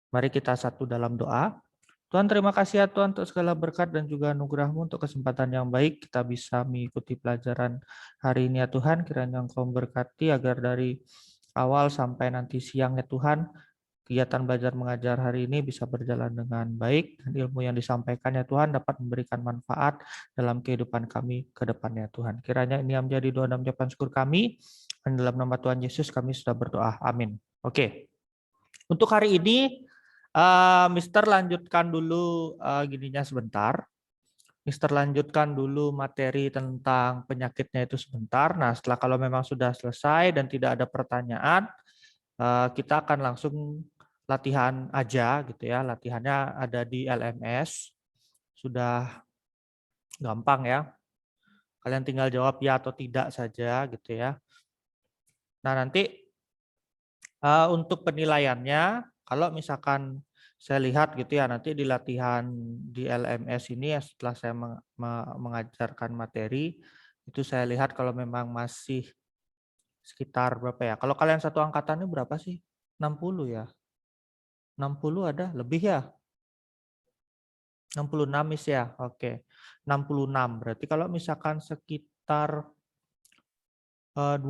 Mari kita satu dalam doa. Tuhan, terima kasih ya Tuhan untuk segala berkat dan juga anugerah-Mu untuk kesempatan yang baik kita bisa mengikuti pelajaran hari ini ya Tuhan. Kiranya Engkau memberkati agar dari awal sampai nanti siang ya Tuhan, kegiatan belajar mengajar hari ini bisa berjalan dengan baik dan ilmu yang disampaikan ya Tuhan dapat memberikan manfaat dalam kehidupan kami ke depannya Tuhan. Kiranya ini yang menjadi doa dan ucapan syukur kami. Dan dalam nama Tuhan Yesus kami sudah berdoa. Amin. Oke. Untuk hari ini Mister lanjutkan dulu gininya sebentar. Mister lanjutkan dulu materi tentang penyakitnya itu sebentar. Nah, setelah kalau memang sudah selesai dan tidak ada pertanyaan, kita akan langsung latihan aja gitu ya. Latihannya ada di LMS. Sudah gampang ya. Kalian tinggal jawab ya atau tidak saja gitu ya. Nah, nanti untuk penilaiannya, kalau misalkan saya lihat gitu ya, nanti di latihan di LMS ini ya setelah saya mengajarkan materi, itu saya lihat kalau memang masih sekitar berapa ya? Kalau kalian satu angkatan ini berapa sih? 60 ya? 60 ada? Lebih ya? 66 Miss ya? Oke. 66. Berarti kalau misalkan sekitar 20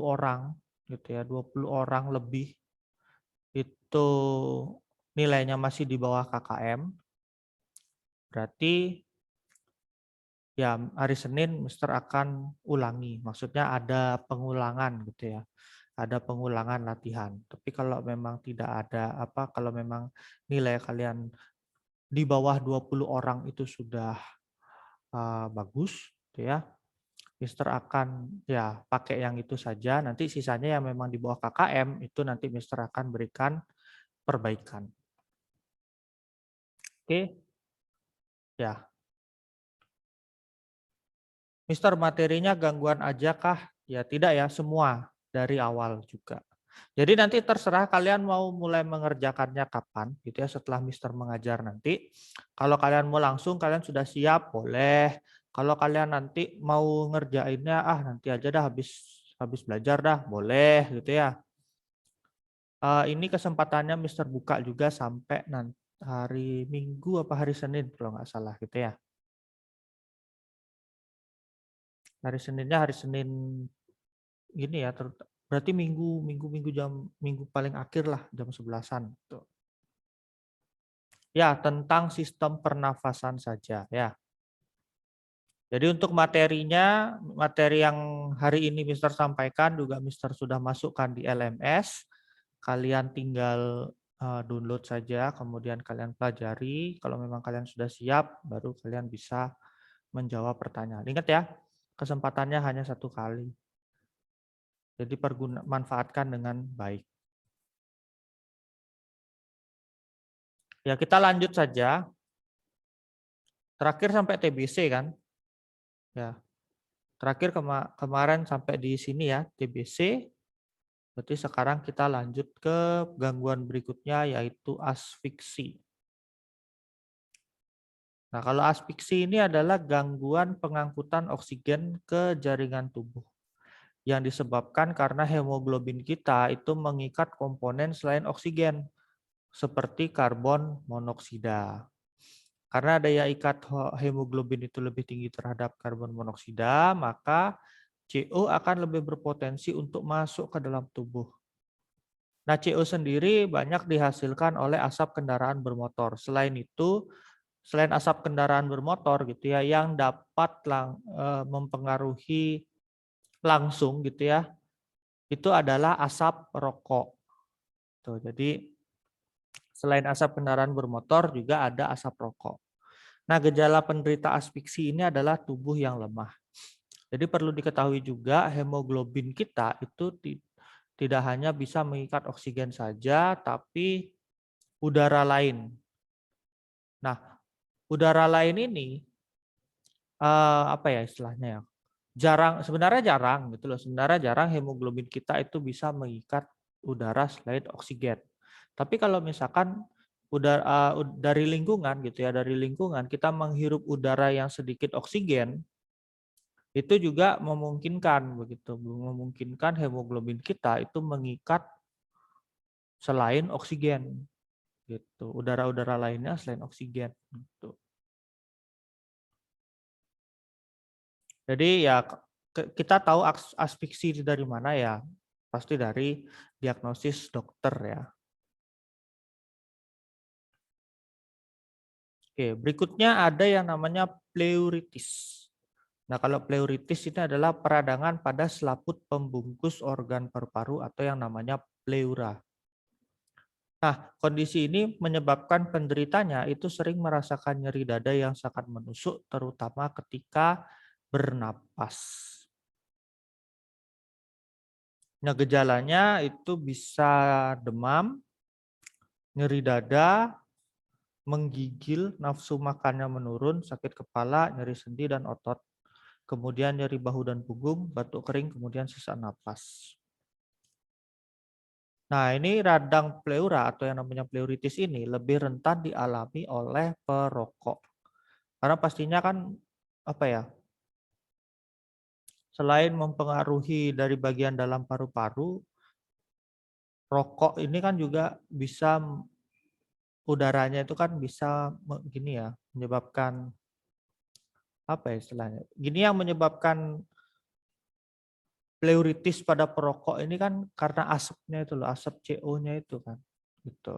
orang gitu ya, 20 orang lebih itu nilainya masih di bawah KKM, berarti ya hari Senin Mister akan ulangi. Maksudnya ada pengulangan gitu ya. Ada pengulangan latihan. Tapi kalau memang tidak ada kalau memang nilai kalian di bawah 20 orang itu sudah bagus gitu ya. Mister akan ya pakai yang itu saja. Nanti sisanya yang memang di bawah KKM itu nanti Mister akan berikan perbaikan. Oke. Ya. Mister, materinya gangguan aja kah? Ya tidak ya, semua dari awal juga. Jadi nanti terserah kalian mau mulai mengerjakannya kapan gitu ya setelah Mister mengajar nanti. Kalau kalian mau langsung kalian sudah siap boleh. Kalau kalian nanti mau ngerjainnya nanti aja dah habis belajar dah boleh gitu ya. Ini kesempatannya Mister buka juga sampai nanti hari Minggu apa hari Senin kalau nggak salah gitu ya. Hari Seninnya hari Senin gini ya, berarti minggu paling akhir lah jam 11-an. Tuh. Ya, tentang sistem pernafasan saja ya. Jadi untuk materinya, materi yang hari ini Mister sampaikan juga Mister sudah masukkan di LMS. Kalian tinggal download saja, kemudian kalian pelajari. Kalau memang kalian sudah siap, baru kalian bisa menjawab pertanyaan. Ingat ya, kesempatannya hanya satu kali. Jadi manfaatkan dengan baik. Ya, kita lanjut saja. Terakhir sampai TBC kan? Ya. Terakhir kemarin sampai di sini ya, TBC. Berarti sekarang kita lanjut ke gangguan berikutnya yaitu asfiksi. Nah, kalau asfiksi ini adalah gangguan pengangkutan oksigen ke jaringan tubuh yang disebabkan karena hemoglobin kita itu mengikat komponen selain oksigen seperti karbon monoksida. Karena daya ikat hemoglobin itu lebih tinggi terhadap karbon monoksida, maka CO akan lebih berpotensi untuk masuk ke dalam tubuh. Nah, CO sendiri banyak dihasilkan oleh asap kendaraan bermotor. Selain itu, selain asap kendaraan bermotor gitu ya, yang dapat mempengaruhi langsung gitu ya, itu adalah asap rokok. Tuh, jadi selain asap kendaraan bermotor juga ada asap rokok. Nah, gejala penderita asfiksi ini adalah tubuh yang lemah. Jadi perlu diketahui juga hemoglobin kita itu tidak hanya bisa mengikat oksigen saja, tapi udara lain. Nah, udara lain ini apa ya istilahnya ya? Sebenarnya jarang gitu loh. Sebenarnya jarang hemoglobin kita itu bisa mengikat udara selain oksigen. Tapi kalau misalkan dari lingkungan gitu ya, dari lingkungan kita menghirup udara yang sedikit oksigen, itu juga memungkinkan hemoglobin kita itu mengikat selain oksigen gitu. Udara-udara lainnya selain oksigen gitu. Jadi ya kita tahu asfiksi dari mana ya, pasti dari diagnosis dokter ya. Oke, berikutnya ada yang namanya pleuritis. Nah, kalau pleuritis ini adalah peradangan pada selaput pembungkus organ paru-paru atau yang namanya pleura. Nah, kondisi ini menyebabkan penderitanya itu sering merasakan nyeri dada yang sangat menusuk, terutama ketika bernapas. Nah, gejalanya itu bisa demam, nyeri dada, menggigil, nafsu makannya menurun, sakit kepala, nyeri sendi dan otot. Kemudian nyeri bahu dan punggung, batuk kering, kemudian sesak napas. Nah, ini radang pleura atau yang namanya pleuritis ini lebih rentan dialami oleh perokok. Karena pastinya kan apa ya? Selain mempengaruhi dari bagian dalam paru-paru, rokok ini kan juga bisa udaranya itu kan bisa gini ya, menyebabkan apa ya istilahnya? Gini yang menyebabkan pleuritis pada perokok ini kan karena asapnya itu loh, asap CO-nya itu kan. Gitu.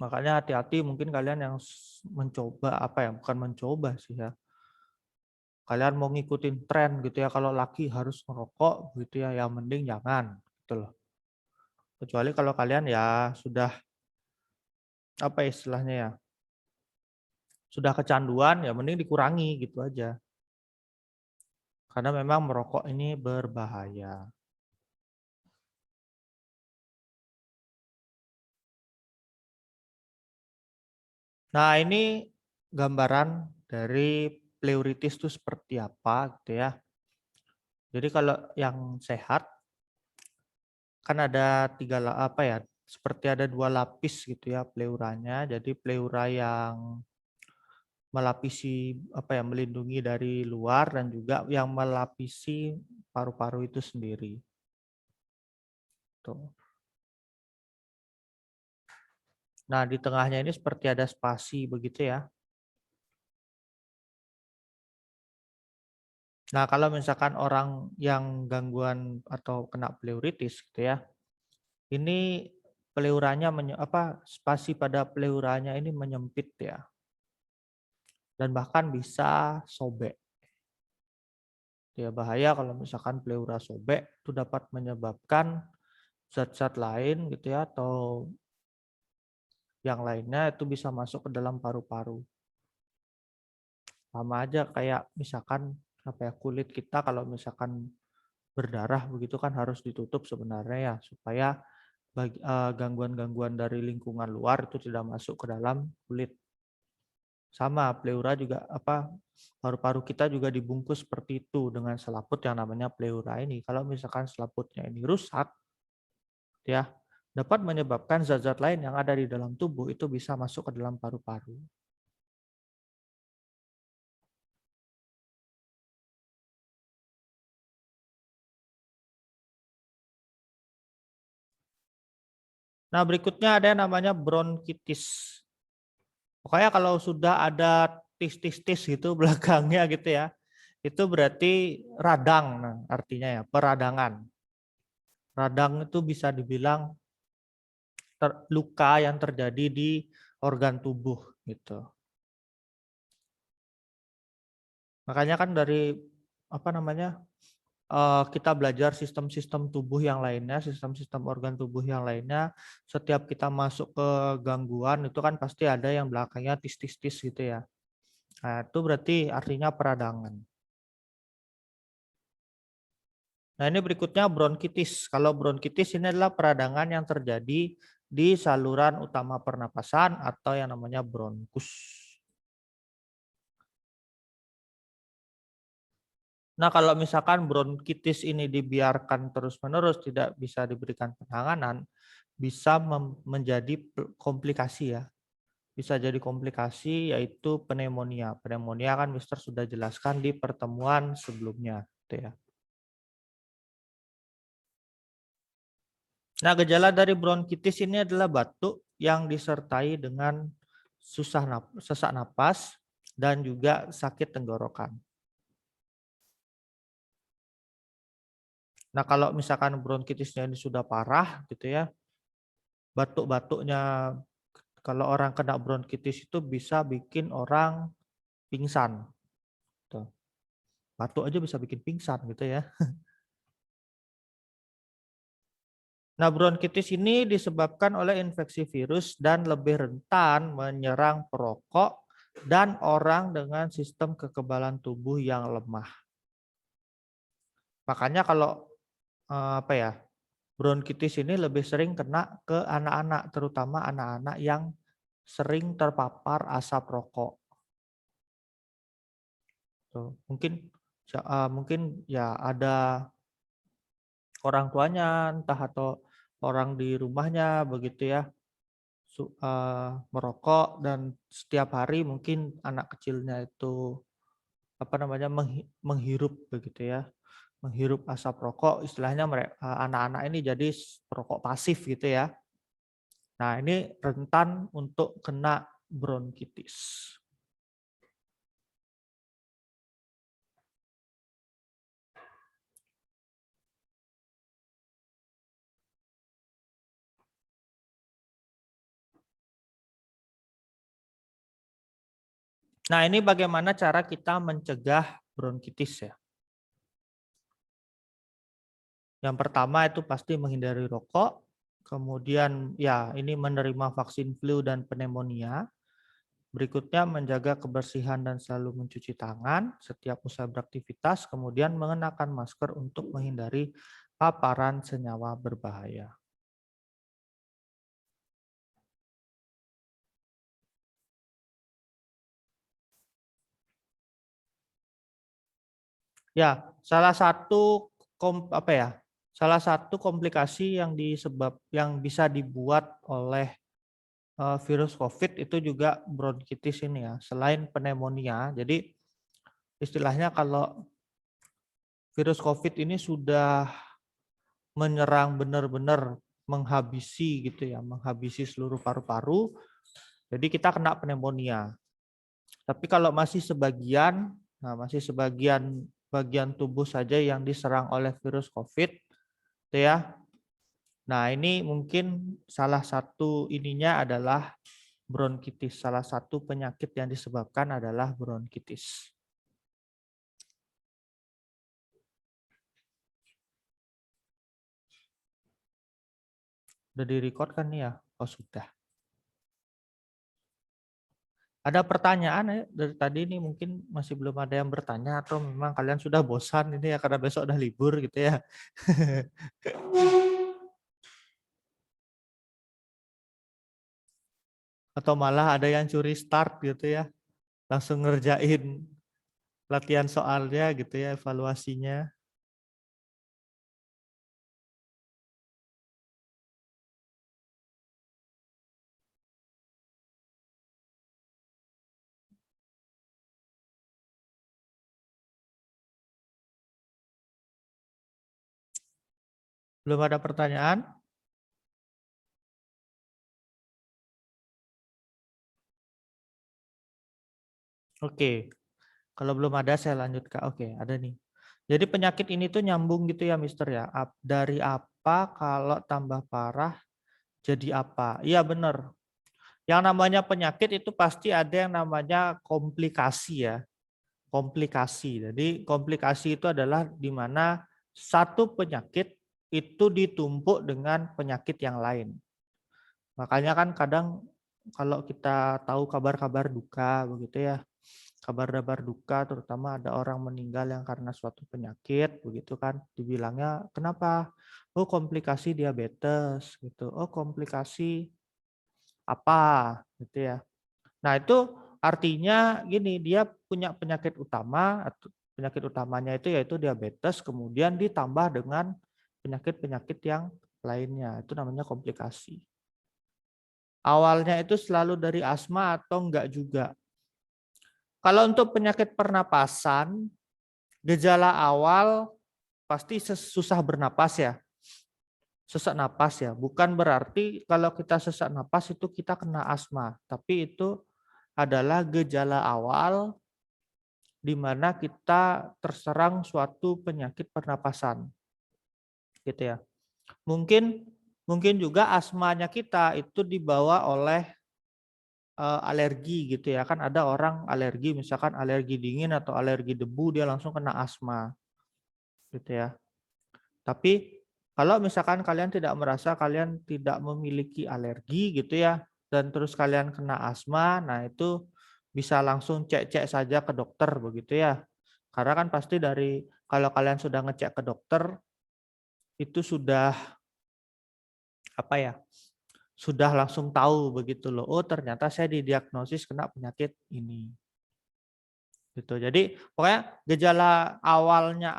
Makanya hati-hati mungkin kalian yang mencoba apa ya, bukan mencoba sih ya. Kalian mau ngikutin tren gitu ya, kalau laki harus merokok gitu ya, yang mending jangan gitu loh. Kecuali kalau kalian ya sudah apa istilahnya ya, sudah kecanduan ya mending dikurangi gitu aja. Karena memang merokok ini berbahaya. Nah, ini gambaran dari pleuritis itu seperti apa gitu ya. Jadi kalau yang sehat kan ada apa ya, seperti ada 2 lapis gitu ya pleuranya. Jadi pleura yang melapisi apa ya, melindungi dari luar dan juga yang melapisi paru-paru itu sendiri. Tuh. Nah, di tengahnya ini seperti ada spasi begitu ya. Nah, kalau misalkan orang yang gangguan atau kena pleuritis gitu ya, ini pleuranya spasi pada pleuranya ini menyempit ya. Dan bahkan bisa sobek. Ya bahaya kalau misalkan pleura sobek itu dapat menyebabkan zat-zat lain gitu ya atau yang lainnya itu bisa masuk ke dalam paru-paru. Sama aja kayak misalkan apa ya, kulit kita kalau misalkan berdarah begitu kan harus ditutup sebenarnya ya supaya gangguan-gangguan dari lingkungan luar itu tidak masuk ke dalam kulit. Sama pleura juga paru-paru kita juga dibungkus seperti itu dengan selaput yang namanya pleura ini. Kalau misalkan selaputnya ini rusak ya dapat menyebabkan zat-zat lain yang ada di dalam tubuh itu bisa masuk ke dalam paru-paru. Nah, berikutnya ada yang namanya bronkitis. Pokoknya kalau sudah ada tis-tis-tis gitu belakangnya gitu ya, itu berarti radang, nah, artinya ya, peradangan. Radang itu bisa dibilang luka yang terjadi di organ tubuh gitu. Makanya kan dari apa namanya kita belajar sistem-sistem tubuh yang lainnya, sistem-sistem organ tubuh yang lainnya, setiap kita masuk ke gangguan itu kan pasti ada yang belakangnya tis-tis-tis gitu ya. Nah, itu berarti artinya peradangan. Nah, ini berikutnya bronkitis. Kalau bronkitis ini adalah peradangan yang terjadi di saluran utama pernapasan atau yang namanya bronkus. Nah, kalau misalkan bronkitis ini dibiarkan terus-menerus tidak bisa diberikan penanganan, bisa menjadi komplikasi ya. Bisa jadi komplikasi yaitu pneumonia. Pneumonia kan Mister sudah jelaskan di pertemuan sebelumnya, gitu ya. Nah, gejala dari bronkitis ini adalah batuk yang disertai dengan sesak napas dan juga sakit tenggorokan. Nah, kalau misalkan bronkitisnya ini sudah parah gitu ya, batuk-batuknya kalau orang kena bronkitis itu bisa bikin orang pingsan. Tuh. Batuk aja bisa bikin pingsan gitu ya. Nah, bronkitis ini disebabkan oleh infeksi virus dan lebih rentan menyerang perokok dan orang dengan sistem kekebalan tubuh yang lemah. Makanya kalau apa ya, bronkitis ini lebih sering kena ke anak-anak, terutama anak-anak yang sering terpapar asap rokok. Tuh, mungkin ya ada orang tuanya entah atau orang di rumahnya begitu ya merokok dan setiap hari mungkin anak kecilnya itu apa namanya menghirup begitu ya, menghirup asap rokok, istilahnya mereka anak-anak ini jadi perokok pasif gitu ya. Nah, ini rentan untuk kena bronkitis. Nah, ini bagaimana cara kita mencegah bronkitis ya. Yang pertama itu pasti menghindari rokok, kemudian ya ini menerima vaksin flu dan pneumonia. Berikutnya menjaga kebersihan dan selalu mencuci tangan setiap usai beraktivitas, kemudian mengenakan masker untuk menghindari paparan senyawa berbahaya. Ya, salah satu salah satu komplikasi yang bisa dibuat oleh virus COVID itu juga bronkitis ini ya, selain pneumonia. Jadi istilahnya kalau virus COVID ini sudah menyerang benar-benar menghabisi gitu ya, menghabisi seluruh paru-paru, jadi kita kena pneumonia. Tapi kalau masih sebagian bagian tubuh saja yang diserang oleh virus COVID, gitu ya. Nah, ini mungkin salah satu ininya adalah bronkitis. Salah satu penyakit yang disebabkan adalah bronkitis. Udah di-record kan nih ya? Oh, sudah. Ada pertanyaan ya dari tadi nih, mungkin masih belum ada yang bertanya atau memang kalian sudah bosan ini ya karena besok udah libur gitu ya. Atau malah ada yang curi start gitu ya. Langsung ngerjain latihan soalnya gitu ya, evaluasinya. Belum ada pertanyaan? Oke. Kalau belum ada saya lanjut Kak. Oke, ada nih. Jadi penyakit ini tuh nyambung gitu ya Mister ya. Dari apa kalau tambah parah jadi apa? Iya benar. Yang namanya penyakit itu pasti ada yang namanya komplikasi ya. Komplikasi. Jadi komplikasi itu adalah di mana satu penyakit itu ditumpuk dengan penyakit yang lain. Makanya kan kadang kalau kita tahu kabar-kabar duka begitu ya, kabar-kabar duka terutama ada orang meninggal yang karena suatu penyakit begitu kan, dibilangnya kenapa? Oh, komplikasi diabetes gitu. Oh, komplikasi apa gitu ya. Nah, itu artinya gini, dia punya penyakit utama, penyakit utamanya itu yaitu diabetes, kemudian ditambah dengan penyakit-penyakit yang lainnya. Itu namanya komplikasi. Awalnya itu selalu dari asma atau enggak juga. Kalau untuk penyakit pernapasan, gejala awal pasti susah bernapas ya. sesak napas ya. Bukan berarti kalau kita sesak napas itu kita kena asma, tapi itu adalah gejala awal di mana kita terserang suatu penyakit pernapasan, gitu ya. Mungkin mungkin juga asmanya kita itu dibawa oleh alergi gitu ya. Kan ada orang alergi, misalkan alergi dingin atau alergi debu, dia langsung kena asma, gitu ya. Tapi kalau misalkan kalian tidak merasa kalian tidak memiliki alergi gitu ya, dan terus kalian kena asma, nah itu bisa langsung cek-cek saja ke dokter begitu ya. Karena kan pasti dari kalau kalian sudah ngecek ke dokter itu sudah apa ya? Sudah langsung tahu begitu loh. Oh, ternyata saya didiagnosis kena penyakit ini. Gitu. Jadi pokoknya gejala awalnya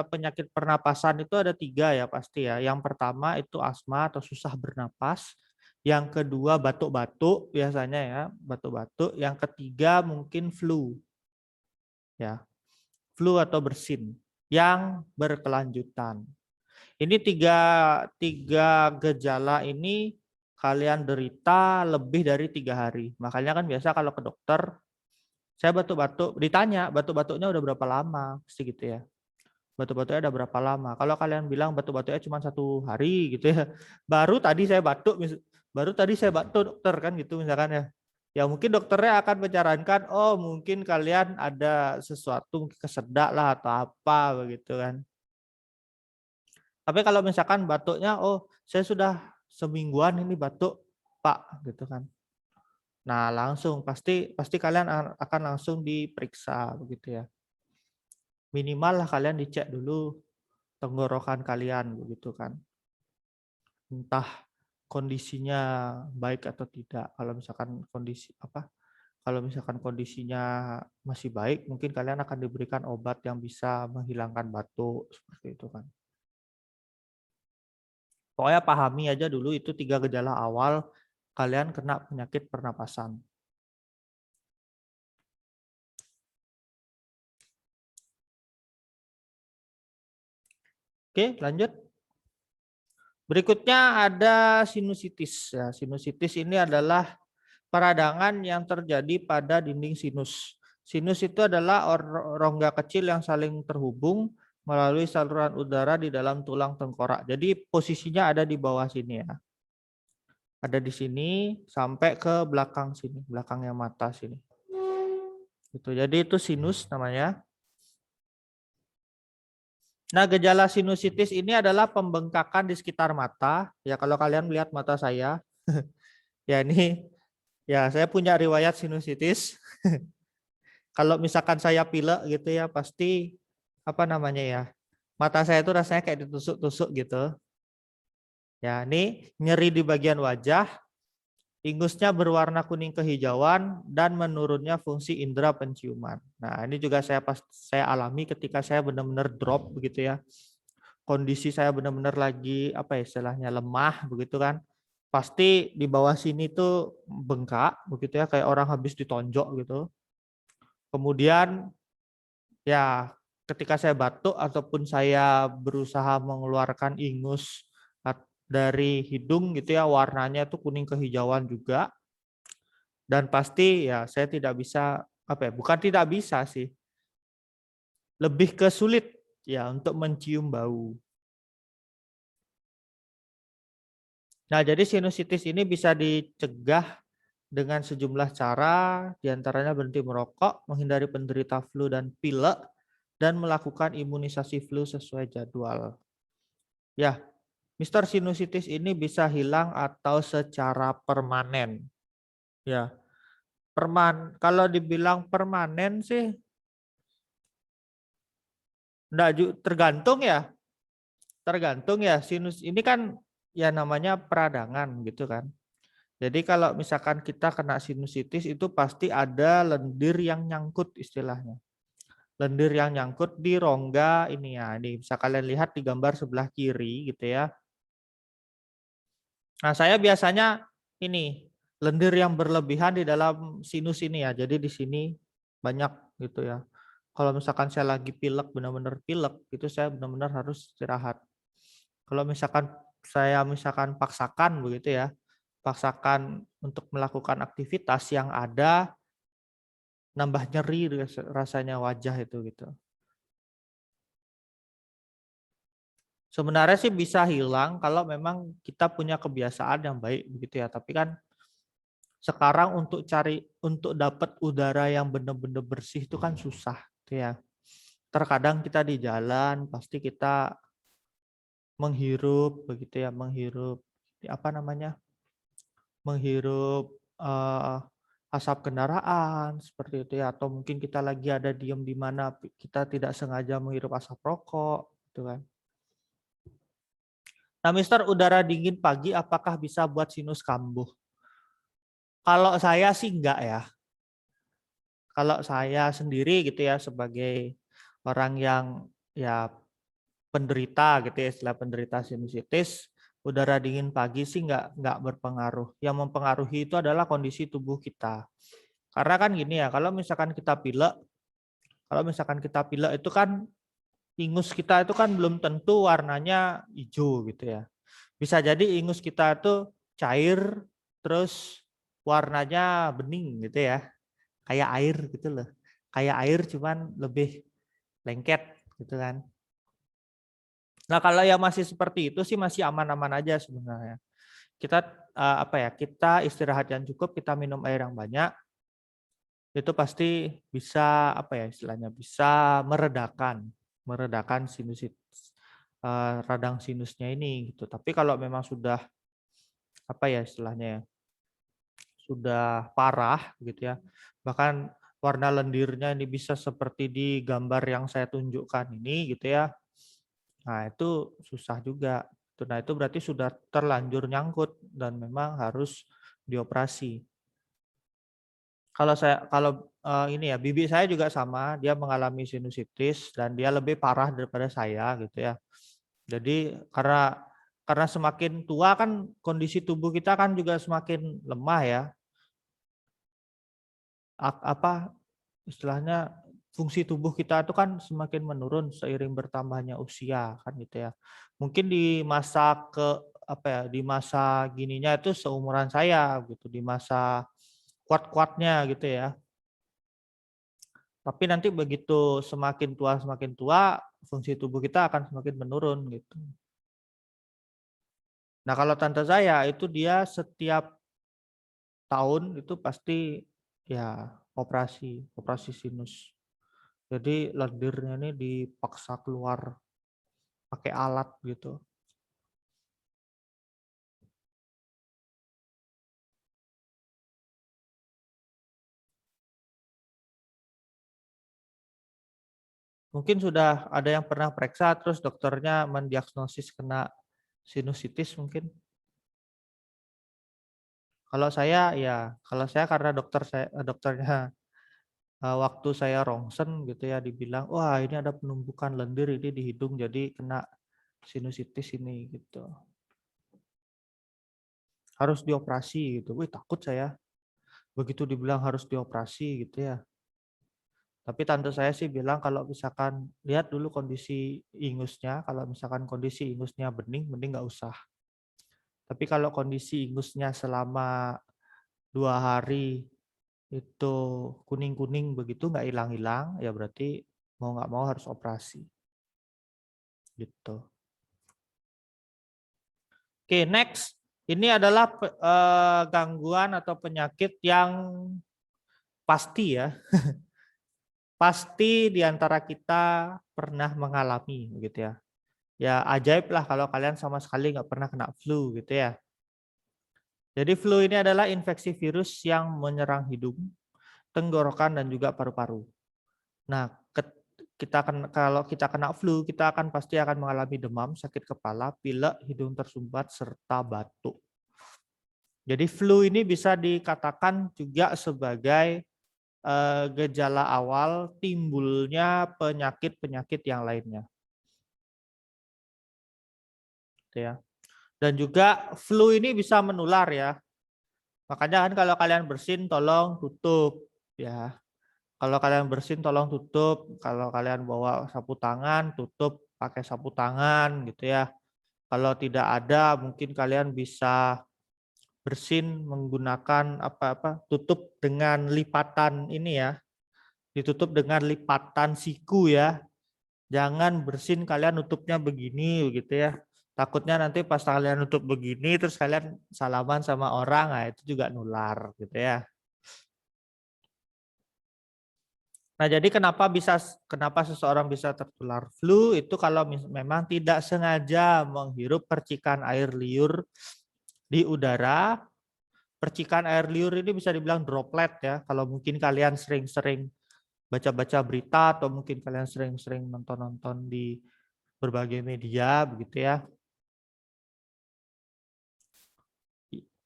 penyakit pernapasan itu ada 3 ya pasti ya. Yang pertama itu asma atau susah bernapas. Yang kedua batuk-batuk biasanya ya, batuk-batuk. Yang ketiga mungkin flu ya, flu atau bersin yang berkelanjutan. Ini tiga gejala ini kalian derita lebih dari 3 hari. Makanya kan biasa kalau ke dokter saya batuk-batuk, ditanya batuk-batuknya udah berapa lama, pasti gitu ya. Batuk-batuknya udah berapa lama. Kalau kalian bilang batuk-batuknya cuma 1 hari gitu ya. Baru tadi saya batuk dokter kan gitu misalkan ya. Ya mungkin dokternya akan menyarankan, oh mungkin kalian ada sesuatu mungkin kesedak lah atau apa begitu kan. Tapi kalau misalkan batuknya, oh saya sudah semingguan ini batuk Pak gitu kan. Nah langsung pasti kalian akan langsung diperiksa begitu ya. Minimal lah kalian dicek dulu tenggorokan kalian begitu kan. Entah kondisinya baik atau tidak. Kalau misalkan kondisinya masih baik, mungkin kalian akan diberikan obat yang bisa menghilangkan batuk seperti itu kan. Pokoknya pahami aja dulu itu 3 gejala awal kalian kena penyakit pernapasan. Oke, lanjut. Berikutnya ada sinusitis. Ya, sinusitis ini adalah peradangan yang terjadi pada dinding sinus. Sinus itu adalah rongga kecil yang saling terhubung melalui saluran udara di dalam tulang tengkorak. Jadi posisinya ada di bawah sini ya. Ada di sini sampai ke belakang sini, belakangnya mata sini. Gitu. Jadi itu sinus namanya. Nah, gejala sinusitis ini adalah pembengkakan di sekitar mata. Ya, kalau kalian melihat mata saya, ya ini, ya saya punya riwayat sinusitis. Kalau misalkan saya pilek gitu ya, pasti apa namanya ya, mata saya itu rasanya kayak ditusuk-tusuk gitu. Ya, ini nyeri di bagian wajah, ingusnya berwarna kuning kehijauan dan menurunnya fungsi indera penciuman. Nah, ini juga saya alami ketika saya benar-benar drop begitu ya. Kondisi saya benar-benar lagi apa ya istilahnya lemah begitu kan. Pasti di bawah sini tuh bengkak begitu ya kayak orang habis ditonjok gitu. Kemudian ya ketika saya batuk ataupun saya berusaha mengeluarkan ingus dari hidung gitu ya warnanya tuh kuning kehijauan juga. Dan pasti ya saya tidak bisa apa ya bukan tidak bisa sih. Lebih ke sulit ya untuk mencium bau. Nah, jadi sinusitis ini bisa dicegah dengan sejumlah cara, diantaranya berhenti merokok, menghindari penderita flu dan pilek, dan melakukan imunisasi flu sesuai jadwal. Ya, Mister Sinusitis ini bisa hilang atau secara permanen. Ya, kalau dibilang permanen sih, tergantung ya. Sinus ini kan ya namanya peradangan gitu kan. Jadi kalau misalkan kita kena sinusitis itu pasti ada lendir yang nyangkut istilahnya. Lendir yang nyangkut di rongga ini ya. Ini bisa kalian lihat di gambar sebelah kiri gitu ya. Nah, saya biasanya ini lendir yang berlebihan di dalam sinus ini ya. Jadi di sini banyak gitu ya. Kalau misalkan saya lagi pilek benar-benar pilek itu saya benar-benar harus istirahat. Kalau misalkan saya misalkan paksakan begitu ya, paksakan untuk melakukan aktivitas yang ada nambah nyeri rasanya wajah itu gitu. Sebenarnya sih bisa hilang kalau memang kita punya kebiasaan yang baik begitu ya. Tapi kan sekarang untuk dapat udara yang benar-benar bersih itu kan susah gitu ya. Terkadang kita di jalan pasti kita menghirup begitu ya, menghirup apa namanya? Menghirup asap kendaraan seperti itu ya, atau mungkin kita lagi ada diem di mana kita tidak sengaja menghirup asap rokok gitu kan. Nah, Mister, udara dingin pagi apakah bisa buat sinus kambuh? Kalau saya sih enggak ya. Kalau saya sendiri gitu ya sebagai orang yang ya penderita gitu ya, istilah penderita sinusitis, udara dingin pagi sih enggak berpengaruh. Yang mempengaruhi itu adalah kondisi tubuh kita. Karena kan gini ya, kalau misalkan kita pilek itu kan ingus kita itu kan belum tentu warnanya hijau gitu ya. Bisa jadi ingus kita itu cair terus warnanya bening gitu ya. Kayak air gitu loh. Kayak air cuman lebih lengket gitu kan. Nah, kalau yang masih seperti itu sih masih aman-aman aja sebenarnya. Kita kita istirahat yang cukup, kita minum air yang banyak, itu pasti bisa istilahnya bisa meredakan radang sinusnya ini gitu. Tapi kalau memang sudah istilahnya ya, sudah parah gitu ya, bahkan warna lendirnya ini bisa seperti di gambar yang saya tunjukkan ini gitu ya. Nah, itu susah juga. Nah, itu berarti sudah terlanjur nyangkut dan memang harus dioperasi. Ini ya, bibi saya juga sama, dia mengalami sinusitis dan dia lebih parah daripada saya gitu ya. Jadi karena semakin tua kan kondisi tubuh kita kan juga semakin lemah ya. Istilahnya fungsi tubuh kita itu kan semakin menurun seiring bertambahnya usia kan gitu ya. Mungkin di masa gininya itu seumuran saya gitu, di masa kuat-kuatnya gitu ya. Tapi nanti begitu semakin tua, fungsi tubuh kita akan semakin menurun gitu. Nah, kalau tante saya itu dia setiap tahun itu pasti ya operasi sinus. Jadi lendirnya ini dipaksa keluar pakai alat gitu. Mungkin sudah ada yang pernah periksa terus dokternya mendiagnosis kena sinusitis mungkin. Kalau saya karena dokternya waktu saya rongsen gitu ya dibilang, wah ini ada penumpukan lendir ini di hidung jadi kena sinusitis ini gitu. Harus dioperasi gitu. Wih takut saya. Begitu dibilang harus dioperasi gitu ya. Tapi tante saya sih bilang kalau misalkan lihat dulu kondisi ingusnya, kalau misalkan kondisi ingusnya bening, mending nggak usah. Tapi kalau kondisi ingusnya selama 2 hari itu kuning-kuning begitu nggak hilang-hilang, ya berarti mau nggak mau harus operasi. Gitu. Oke, next. Ini adalah gangguan atau penyakit yang pasti ya. Pasti di antara kita pernah mengalami gitu ya. Ya ajaib lah kalau kalian sama sekali nggak pernah kena flu gitu ya. Jadi flu ini adalah infeksi virus yang menyerang hidung, tenggorokan dan juga paru-paru. Nah, kalau kita kena flu, kita pasti akan mengalami demam, sakit kepala, pilek, hidung tersumbat serta batuk. Jadi flu ini bisa dikatakan juga sebagai gejala awal timbulnya penyakit-penyakit yang lainnya. Gitu ya. Dan juga flu ini bisa menular ya. Makanya kan kalau kalian bersin tolong tutup ya. Kalau kalian bersin tolong tutup. Kalau kalian bawa sapu tangan tutup pakai sapu tangan gitu ya. Kalau tidak ada, mungkin kalian bisa bersin menggunakan apa tutup dengan lipatan ini ya. Ditutup dengan lipatan siku ya. Jangan bersin kalian nutupnya begini begitu ya. Takutnya nanti pas kalian nutup begini terus kalian salaman sama orang, nah itu juga nular gitu ya. Nah, jadi kenapa seseorang bisa tertular flu itu kalau memang tidak sengaja menghirup percikan air liur di udara. Percikan air liur ini bisa dibilang droplet ya. Kalau mungkin kalian sering-sering baca-baca berita atau mungkin kalian sering-sering nonton-nonton di berbagai media begitu ya.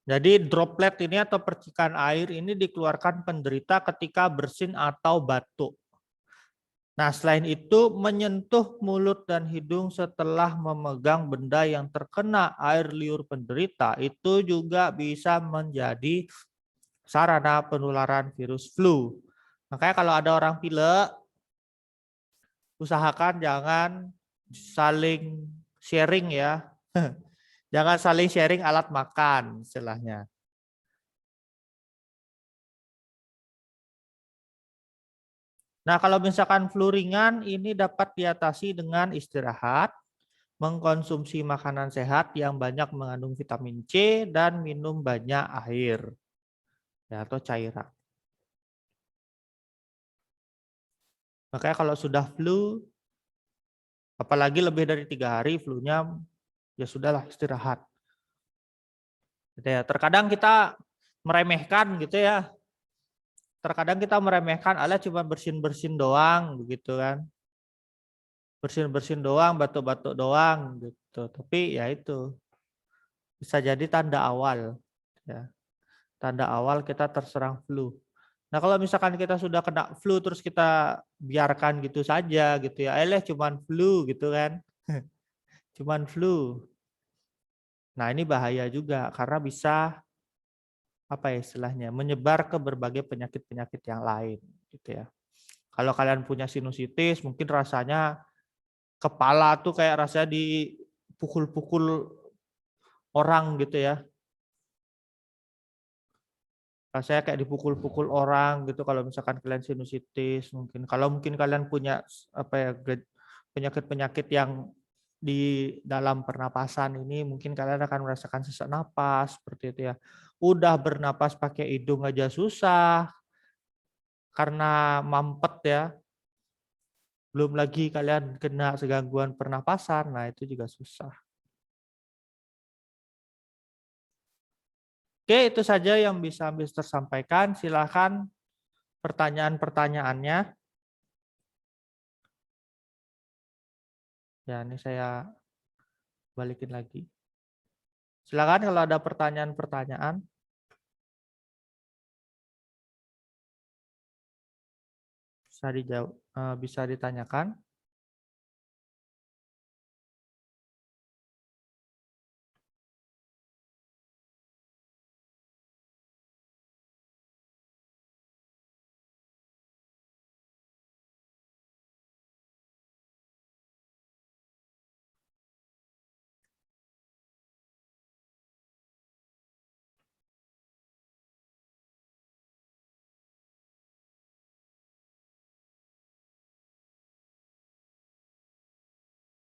Jadi droplet ini atau percikan air ini dikeluarkan penderita ketika bersin atau batuk. Nah, selain itu menyentuh mulut dan hidung setelah memegang benda yang terkena air liur penderita itu juga bisa menjadi sarana penularan virus flu. Makanya kalau ada orang pilek, usahakan jangan saling sharing ya. Jangan saling sharing alat makan istilahnya. Nah, kalau misalkan flu ringan ini dapat diatasi dengan istirahat, mengkonsumsi makanan sehat yang banyak mengandung vitamin C dan minum banyak air ya atau cairan. Makanya kalau sudah flu, apalagi lebih dari 3 hari flu-nya, ya sudahlah istirahat. Gitu ya. Terkadang kita meremehkan gitu ya. Terkadang kita meremehkan, alah cuma bersin-bersin doang begitu kan. Bersin-bersin doang, batuk-batuk doang gitu. Tapi ya itu bisa jadi tanda awal ya. Tanda awal kita terserang flu. Nah, kalau misalkan kita sudah kena flu terus kita biarkan gitu saja gitu ya. Cuman flu gitu kan. Cuman flu. Nah, ini bahaya juga karena bisa apa ya istilahnya menyebar ke berbagai penyakit-penyakit yang lain gitu ya. Kalau kalian punya sinusitis mungkin rasanya kepala tuh kayak rasanya dipukul-pukul orang gitu ya. Rasanya kayak dipukul-pukul orang gitu kalau misalkan kalian sinusitis mungkin. Kalau mungkin kalian punya apa ya penyakit-penyakit yang di dalam pernapasan ini mungkin kalian akan merasakan sesak napas seperti itu ya. Udah bernapas pakai hidung aja susah karena mampet ya. Belum lagi kalian kena segangguan pernapasan, nah itu juga susah. Oke, itu saja yang bisa Mister sampaikan. Silakan pertanyaan-pertanyaannya. Ya, ini saya balikin lagi. Silakan kalau ada pertanyaan-pertanyaan bisa dijawab, bisa ditanyakan.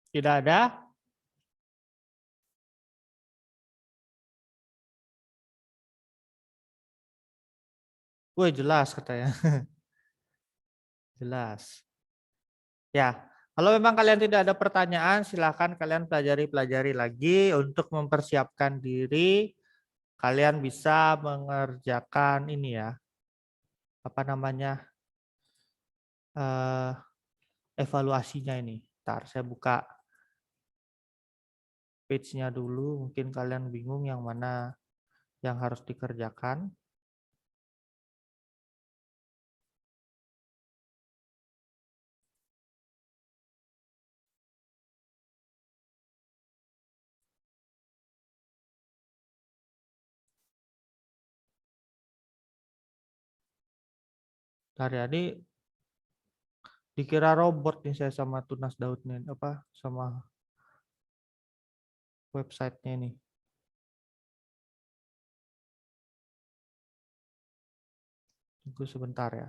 Tidak ada? Wih, jelas katanya. Jelas. Ya, kalau memang kalian tidak ada pertanyaan, silakan kalian pelajari-pelajari lagi untuk mempersiapkan diri. Kalian bisa mengerjakan ini ya, apa namanya, eh, evaluasinya ini. Ntar saya buka page-nya dulu, mungkin kalian bingung yang mana yang harus dikerjakan. Tadi dikira robot nih saya sama Tunas Daud nih, apa sama websitenya ini. Tunggu sebentar ya.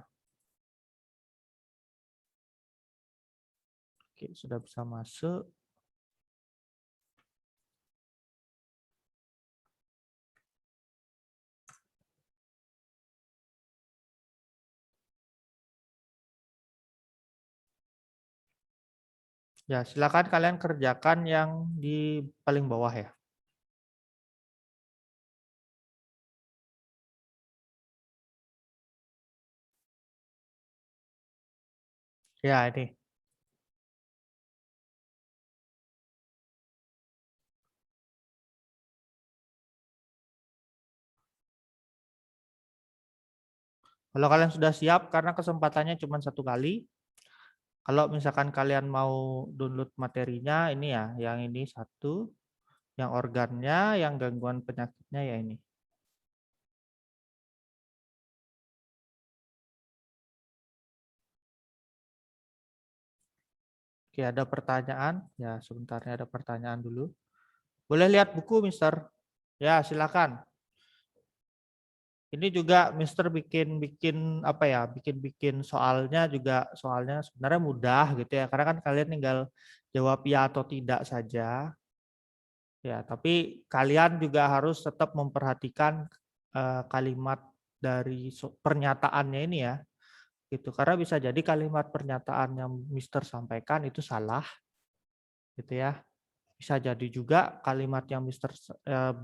Oke, sudah bisa masuk. Ya, silakan kalian kerjakan yang di paling bawah ya. Ya, ini. Kalau kalian sudah siap, karena kesempatannya cuma 1 kali. Kalau misalkan kalian mau download materinya, ini ya, yang ini 1, yang organnya, yang gangguan penyakitnya ya ini. Oke, ada pertanyaan? Ya, sebentarnya ada pertanyaan dulu. Boleh lihat buku, Mister? Ya, silakan. Ini juga Mister bikin apa ya? Bikin soalnya juga soalnya sebenarnya mudah gitu ya. Karena kan kalian tinggal jawab ya atau tidak saja. Ya, tapi kalian juga harus tetap memperhatikan kalimat dari pernyataannya ini ya. Gitu. Karena bisa jadi kalimat pernyataan yang Mister sampaikan itu salah gitu ya. Bisa jadi juga kalimat yang Mister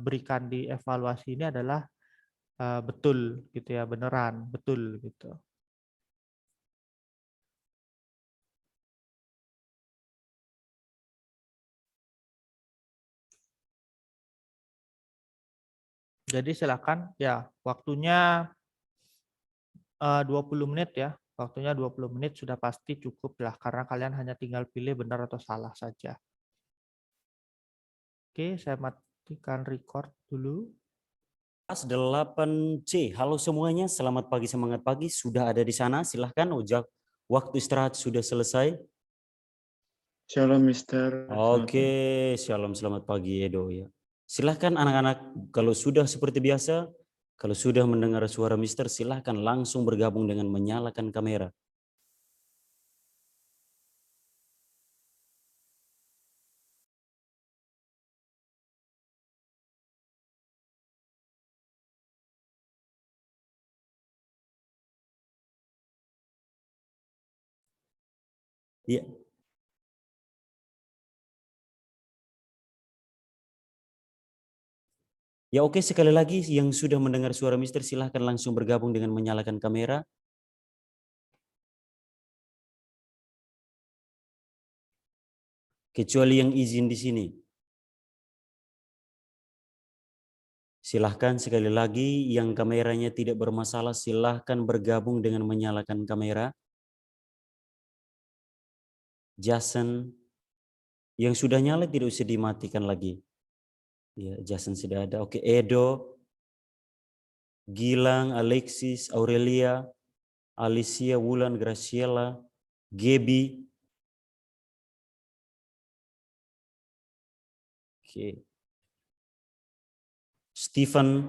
berikan di evaluasi ini adalah betul gitu ya, beneran, betul gitu. Jadi silakan ya, waktunya 20 menit ya. Waktunya 20 menit sudah pasti cukup lah karena kalian hanya tinggal pilih benar atau salah saja. Oke, saya matikan record dulu. Kelas 8C. Halo semuanya, selamat pagi, semangat pagi. Sudah ada di sana, silahkan. Waktu istirahat sudah selesai. Shalom, Mister. Oke, shalom, selamat pagi Edo ya. Silahkan anak-anak, kalau sudah seperti biasa, kalau sudah mendengar suara Mister, silahkan langsung bergabung dengan menyalakan kamera. Ya, ya oke, sekali lagi yang sudah mendengar suara Mister, silahkan langsung bergabung dengan menyalakan kamera. Kecuali yang izin di sini. Silahkan sekali lagi yang kameranya tidak bermasalah, silahkan bergabung dengan menyalakan kamera. Jason yang sudah nyala tidak usah dimatikan lagi. Ya, Jason sudah ada. Oke, Edo, Gilang, Alexis, Aurelia, Alicia, Wulan, Graciela, Gebi. Oke. Stephen.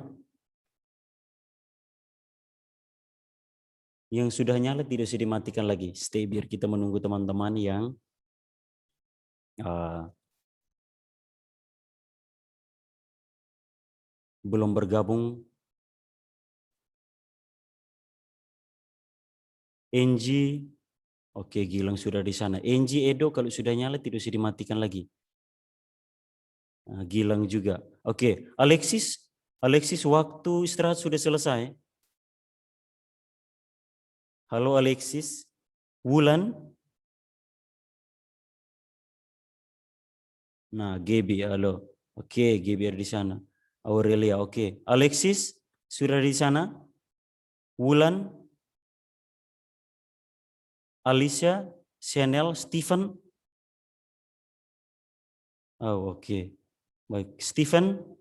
Yang sudah nyala tidak usah dimatikan lagi. Stay biar kita menunggu teman-teman yang belum bergabung. Angie, oke, Gilang sudah di sana. Angie, Edo kalau sudah nyala tidak usah dimatikan lagi. Gilang juga. Oke, Alexis, waktu istirahat sudah selesai. Halo Alexis, Wulan. Nah, Gebi, halo. Oke, Gebi ada di sana. Aurelia, oke. Alexis, sudah di sana? Wulan, Alicia, Chanel, Stephen. Oh, oke. Baik, Stephen.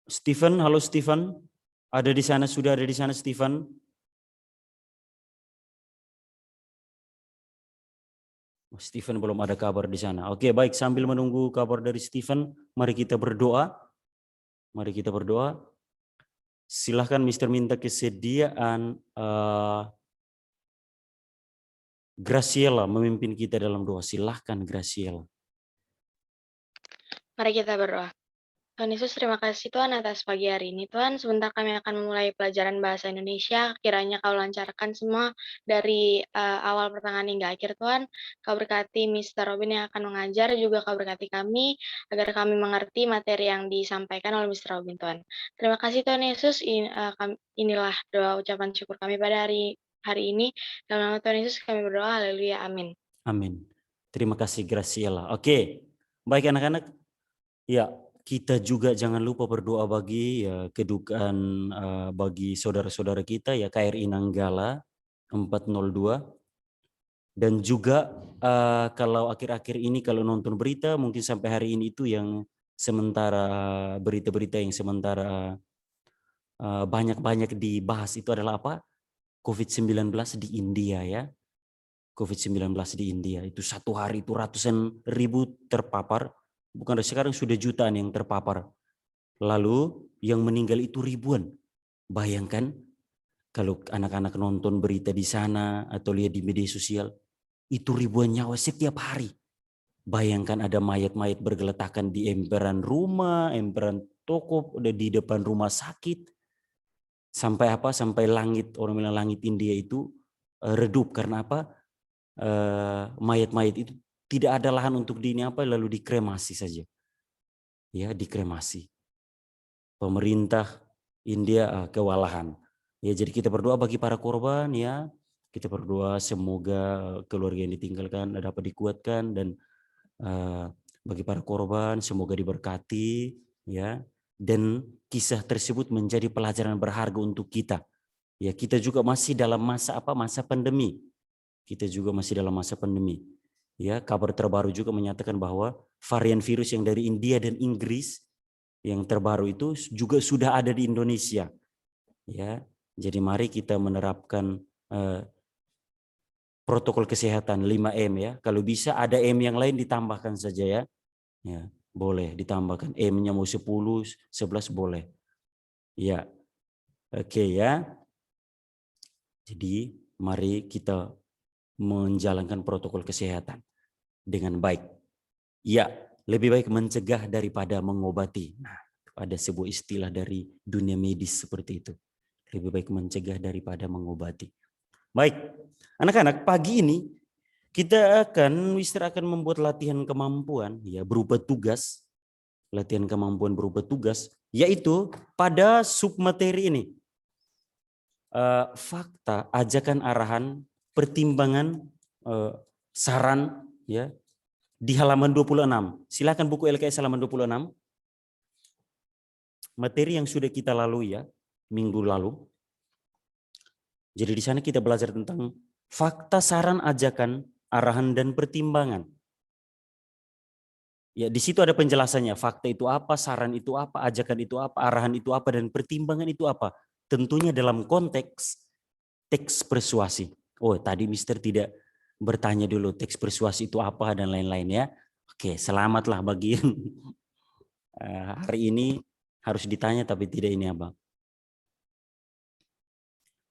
Stephen, halo Stephen. Ada di sana, sudah ada di sana Stephen? Stephen belum ada kabar di sana. Oke, baik, sambil menunggu kabar dari Stephen, mari kita berdoa. Mari kita berdoa. Silahkan Mister minta kesediaan Graciela memimpin kita dalam doa. Silahkan Graciela. Mari kita berdoa. Tuhan Yesus, terima kasih Tuhan atas pagi hari ini. Tuhan, sebentar kami akan memulai pelajaran bahasa Indonesia. Kiranya Kau lancarkan semua dari awal pertengahan hingga akhir Tuhan. Kau berkati Mr. Robin yang akan mengajar, juga Kau berkati kami agar kami mengerti materi yang disampaikan oleh Mr. Robin Tuhan. Terima kasih Tuhan Yesus. Inilah doa ucapan syukur kami pada hari ini. Dalam nama Tuhan Yesus kami berdoa. Haleluya. Amin. Amin. Terima kasih Graciela. Oke, baik anak-anak. Ya, kita juga jangan lupa berdoa bagi kedukaan bagi saudara-saudara kita ya KRI Nanggala 402. Dan juga kalau akhir-akhir ini kalau nonton berita mungkin sampai hari ini itu yang sementara berita-berita yang sementara banyak-banyak dibahas itu adalah apa? COVID-19 di India ya. COVID-19 di India itu satu hari itu ratusan ribu terpapar. Bukan sekarang sudah jutaan yang terpapar. Lalu yang meninggal itu ribuan. Bayangkan kalau anak-anak nonton berita di sana atau lihat di media sosial, itu ribuan nyawa setiap hari. Bayangkan ada mayat-mayat bergeletakan di emperan rumah, emperan toko, di depan rumah sakit. Sampai apa? Sampai langit, orang bilang langit India itu redup. Karena apa? Mayat-mayat itu tidak ada lahan untuk lalu dikremasi saja. Ya, dikremasi. Pemerintah India kewalahan. Ya, jadi kita berdoa bagi para korban ya. Kita berdoa semoga keluarga yang ditinggalkan dapat dikuatkan dan bagi para korban semoga diberkati ya. Dan kisah tersebut menjadi pelajaran berharga untuk kita. Ya, kita juga masih dalam masa masa pandemi. Kita juga masih dalam masa pandemi. Ya, kabar terbaru juga menyatakan bahwa varian virus yang dari India dan Inggris yang terbaru itu juga sudah ada di Indonesia. Ya, jadi mari kita menerapkan protokol kesehatan 5M ya. Kalau bisa ada M yang lain ditambahkan saja ya. Ya, boleh ditambahkan M-nya mau 10, 11 boleh. Ya. Oke ya. Jadi mari kita menjalankan protokol kesehatan dengan baik. Ya, lebih baik mencegah daripada mengobati. Nah, ada sebuah istilah dari dunia medis seperti itu. Lebih baik mencegah daripada mengobati. Baik, anak-anak, pagi ini Mister akan membuat latihan kemampuan ya berupa tugas. Latihan kemampuan berupa tugas, yaitu pada submateri ini. Fakta, ajakan, arahan, pertimbangan, saran ya di halaman 26. Silakan buku LKS halaman 26. Materi yang sudah kita lalui ya minggu lalu. Jadi di sana kita belajar tentang fakta, saran, ajakan, arahan dan pertimbangan. Ya, di situ ada penjelasannya. Fakta itu apa, saran itu apa, ajakan itu apa, arahan itu apa dan pertimbangan itu apa. Tentunya dalam konteks teks persuasi. Oh, tadi Mister tidak bertanya dulu teks persuasi itu apa dan lain-lain ya. Oke, selamatlah bagi yang hari ini harus ditanya tapi tidak ini Abang.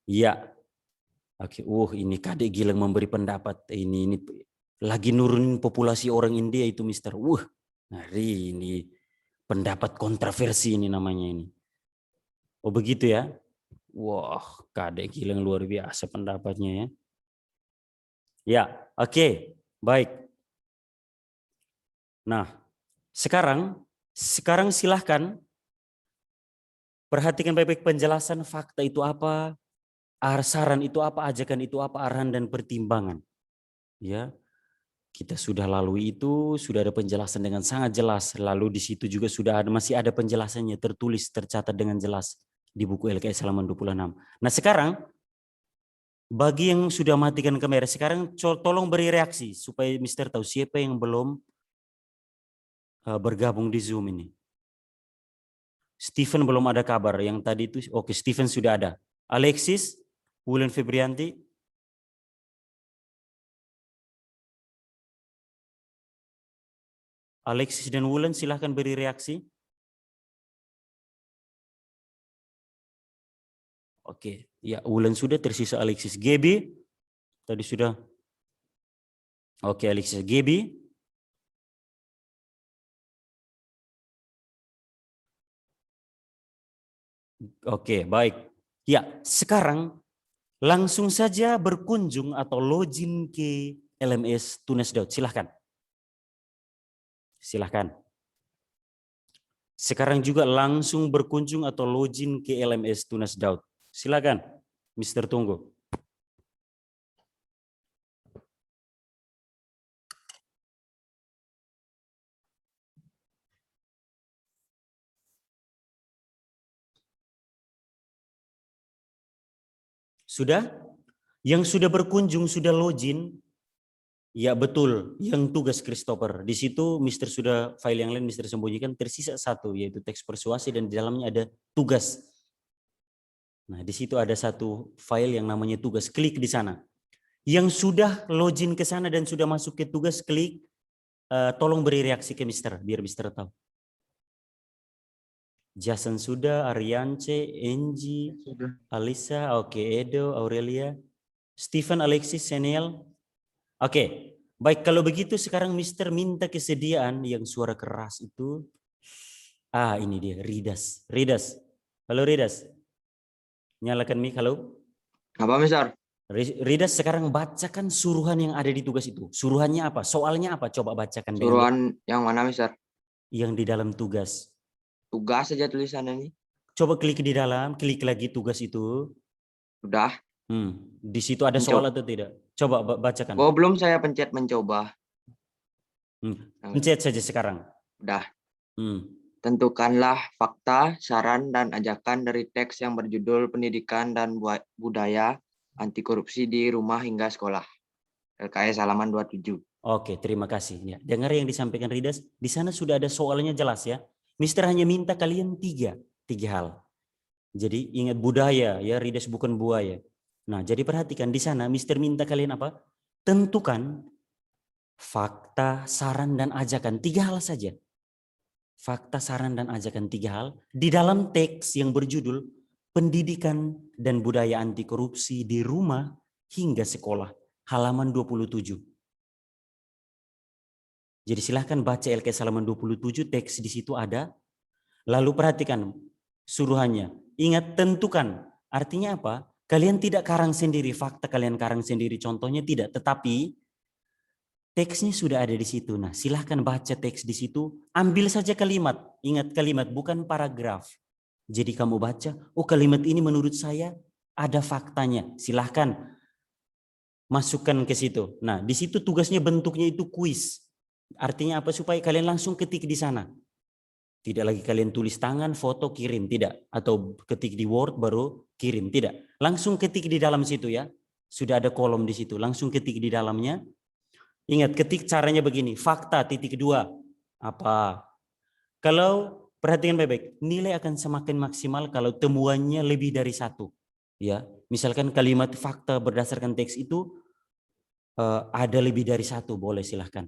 Iya. Oke, ini Kadek Gilang memberi pendapat. Ini lagi nurunin populasi orang India itu Mister. Ngeri ini pendapat kontroversi ini namanya ini. Oh begitu ya. Wah, Kadek Gilang luar biasa pendapatnya ya. Ya, oke, baik. Nah, sekarang silahkan perhatikan baik-baik penjelasan fakta itu apa, saran itu apa, ajakan itu apa, arahan dan pertimbangan. Ya, kita sudah lalui itu, sudah ada penjelasan dengan sangat jelas. Lalu di situ juga masih ada penjelasannya tertulis, tercatat dengan jelas di buku LKS halaman 26. Nah sekarang, bagi yang sudah matikan kamera, sekarang tolong beri reaksi supaya Mister tahu siapa yang belum bergabung di Zoom ini. Stephen belum ada kabar. Yang tadi itu, oke, Stephen sudah ada. Alexis, Wulan Febrianti. Alexis dan Wulan silahkan beri reaksi. Oke, ya Wulan sudah, tersisa Alexis. Gaby, tadi sudah. Oke, Alexis. Gaby. Oke, baik. Ya, sekarang langsung saja berkunjung atau login ke LMS Tunas Daud. Silahkan. Silahkan. Sekarang juga langsung berkunjung atau login ke LMS Tunas Daud. Silahkan, Mr. Tunggu. Sudah? Yang sudah berkunjung, sudah login? Ya betul, yang tugas Christopher. Di situ Mr. sudah file yang lain Mr. sembunyikan, tersisa satu, yaitu teks persuasi dan di dalamnya ada tugas. Nah, di situ ada satu file yang namanya tugas, klik di sana. Yang sudah login ke sana dan sudah masuk ke tugas, klik, tolong beri reaksi ke Mr. biar Mr. tahu. Jason sudah, Ariance, Angie, Sudah. Alisa, oke, Edo, Aurelia, Stephen, Alexis, Seniel. Oke, baik, kalau begitu sekarang Mister minta kesediaan yang suara keras itu. Ini dia, Ridas. Ridas, halo Ridas. Nyalakan mic, halo. Apa, Mister? Ridas, sekarang bacakan suruhan yang ada di tugas itu. Suruhannya apa? Soalnya apa? Coba bacakan. Suruhan yang mana, Mister? Yang di dalam tugas. Tugas saja tulisannya ini. Coba klik di dalam, klik lagi tugas itu. Sudah. Di situ ada soal atau tidak? Coba bacakan. Oh, belum saya pencet mencoba. Pencet saja sekarang. Sudah. Tentukanlah fakta, saran, dan ajakan dari teks yang berjudul Pendidikan dan Budaya Anti Korupsi di Rumah hingga Sekolah. LKS halaman 27. Oke, terima kasih. Ya, dengar yang disampaikan Ridas. Di sana sudah ada soalnya jelas ya. Mister hanya minta kalian tiga hal. Jadi ingat budaya ya, Ridas bukan buaya. Nah, jadi perhatikan di sana Mister minta kalian apa? Tentukan fakta, saran, dan ajakan. 3 hal saja. Fakta, saran, dan ajakan 3 hal. Di dalam teks yang berjudul Pendidikan dan Budaya Anti Korupsi di Rumah hingga Sekolah. Halaman 27. Jadi silahkan baca LKS halaman 27, teks di situ ada. Lalu perhatikan suruhannya. Ingat, tentukan. Artinya apa? Kalian tidak karang sendiri, fakta kalian karang sendiri, contohnya tidak. Tetapi teksnya sudah ada di situ. Nah, silahkan baca teks di situ. Ambil saja kalimat. Ingat kalimat, bukan paragraf. Jadi kamu baca, oh kalimat ini menurut saya ada faktanya. Silahkan masukkan ke situ. Nah, di situ tugasnya bentuknya itu kuis. Artinya apa? Supaya kalian langsung ketik di sana. Tidak lagi kalian tulis tangan, foto, kirim, tidak. Atau ketik di Word baru kirim, tidak. Langsung ketik di dalam situ ya. Sudah ada kolom di situ, langsung ketik di dalamnya. Ingat, ketik caranya begini, fakta titik 2. Apa? Kalau perhatikan baik-baik, nilai akan semakin maksimal kalau temuannya lebih dari 1. Ya, misalkan kalimat fakta berdasarkan teks itu ada lebih dari 1, boleh silahkan.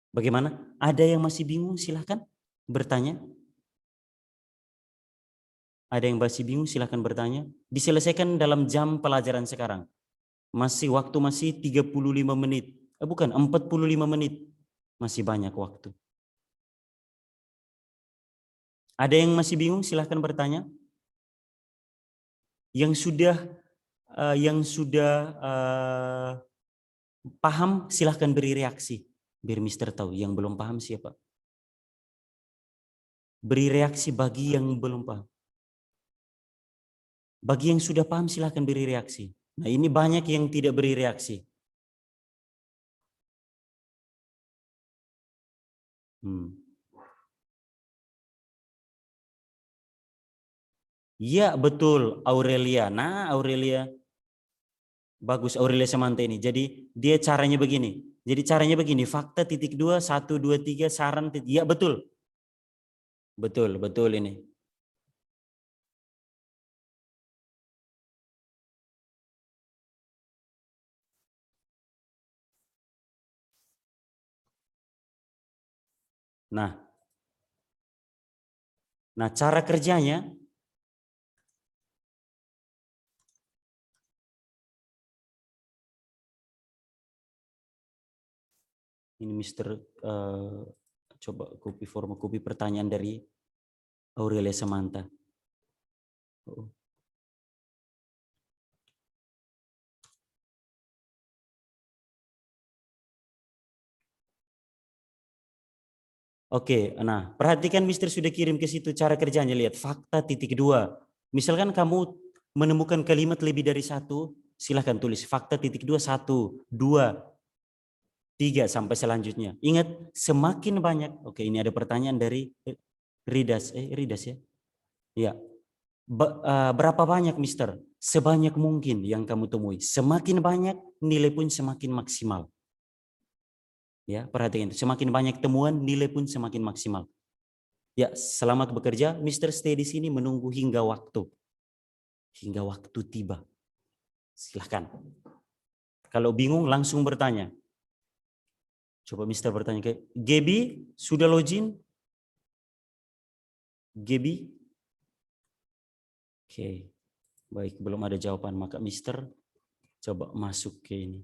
Bagaimana? Ada yang masih bingung? Silahkan bertanya. Ada yang masih bingung? Silahkan bertanya. Diselesaikan dalam jam pelajaran sekarang. Waktu masih 35 menit. Bukan, 45 menit. Masih banyak waktu. Ada yang masih bingung? Silahkan bertanya. Yang sudah paham, silahkan beri reaksi. Biar Mister tahu, yang belum paham siapa. Beri reaksi bagi yang belum paham. Bagi yang sudah paham silahkan beri reaksi. Nah, ini banyak yang tidak beri reaksi. Ya betul, Aurelia. Nah, Aurelia. Bagus, Aurelia Samanta ini. Jadi dia caranya begini. Jadi caranya begini, fakta titik 2, 1, 2, 3, saran titik. Ya betul. Betul, betul ini. Nah, cara kerjanya ini Mister coba copy pertanyaan dari Aurelia Samantha. Oh. Oke, nah perhatikan Mister sudah kirim ke situ cara kerjanya, lihat fakta titik 2. Misalkan kamu menemukan kalimat lebih dari satu, silahkan tulis fakta titik 2, 1, 2, 3 sampai selanjutnya. Ingat, semakin banyak, oke ini ada pertanyaan dari Ridas ya. Ya. Berapa banyak Mister? Sebanyak mungkin yang kamu temui. Semakin banyak, nilai pun semakin maksimal. Ya, perhatikan itu. Semakin banyak temuan, nilai pun semakin maksimal. Ya, selamat bekerja. Mister stay di sini menunggu hingga waktu. Hingga waktu tiba. Silahkan. Kalau bingung langsung bertanya. Coba Mister bertanya ke Gebi, sudah login? Gebi? Oke. Baik, belum ada jawaban. Maka Mister coba masuk ke ini.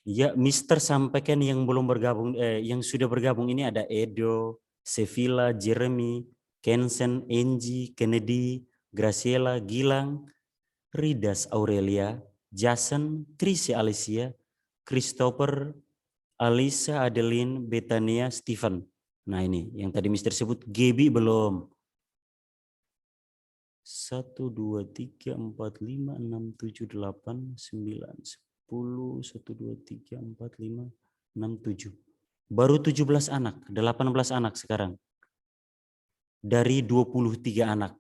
Ya, Mister sampaikan yang belum bergabung, yang sudah bergabung ini ada Edo, Sevilla, Jeremy, Kensen, Angie, Kennedy, Graciela, Gilang, Ridas Aurelia, Jason, Tricia Alicia, Christopher, Alisa, Adeline, Betania, Stephen. Nah ini yang tadi Mister sebut, Gebi belum. 1, 2, 3, 4, 5, 6, 7, 8, 9, 10, 1, 2, 3, 4, 5, 6, 7. Baru 17 anak, 18 anak sekarang. Dari 23 anak.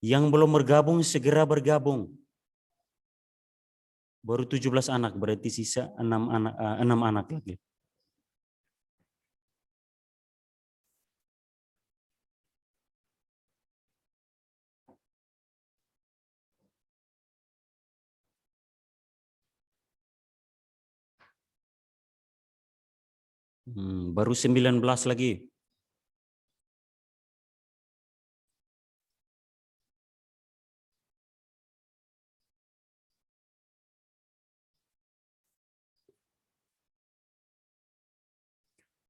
Yang belum bergabung segera bergabung. Baru 17 anak, berarti sisa 6 anak lagi. Baru 19 lagi.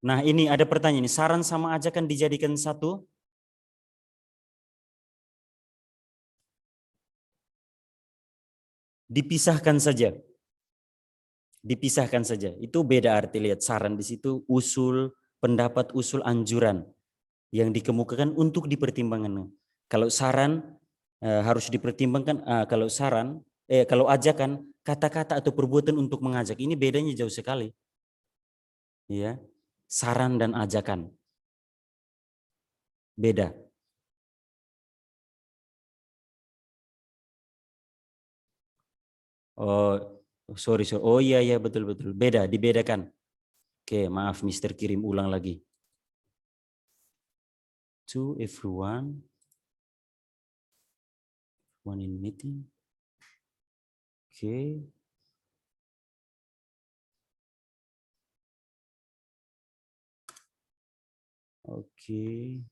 Nah ini ada pertanyaan, saran sama ajakan dijadikan satu? Dipisahkan saja. Dipisahkan saja. Itu beda arti, lihat saran di situ, usul, pendapat, usul, anjuran yang dikemukakan untuk dipertimbangkan. Kalau saran harus dipertimbangkan, kalau saran, kalau ajakan kata-kata atau perbuatan untuk mengajak, ini bedanya jauh sekali. Ya, saran dan ajakan beda. Oh, sorry. Oh iya betul beda, dibedakan. Oke, maaf Mister kirim ulang lagi. To everyone in meeting. Oke. Oke.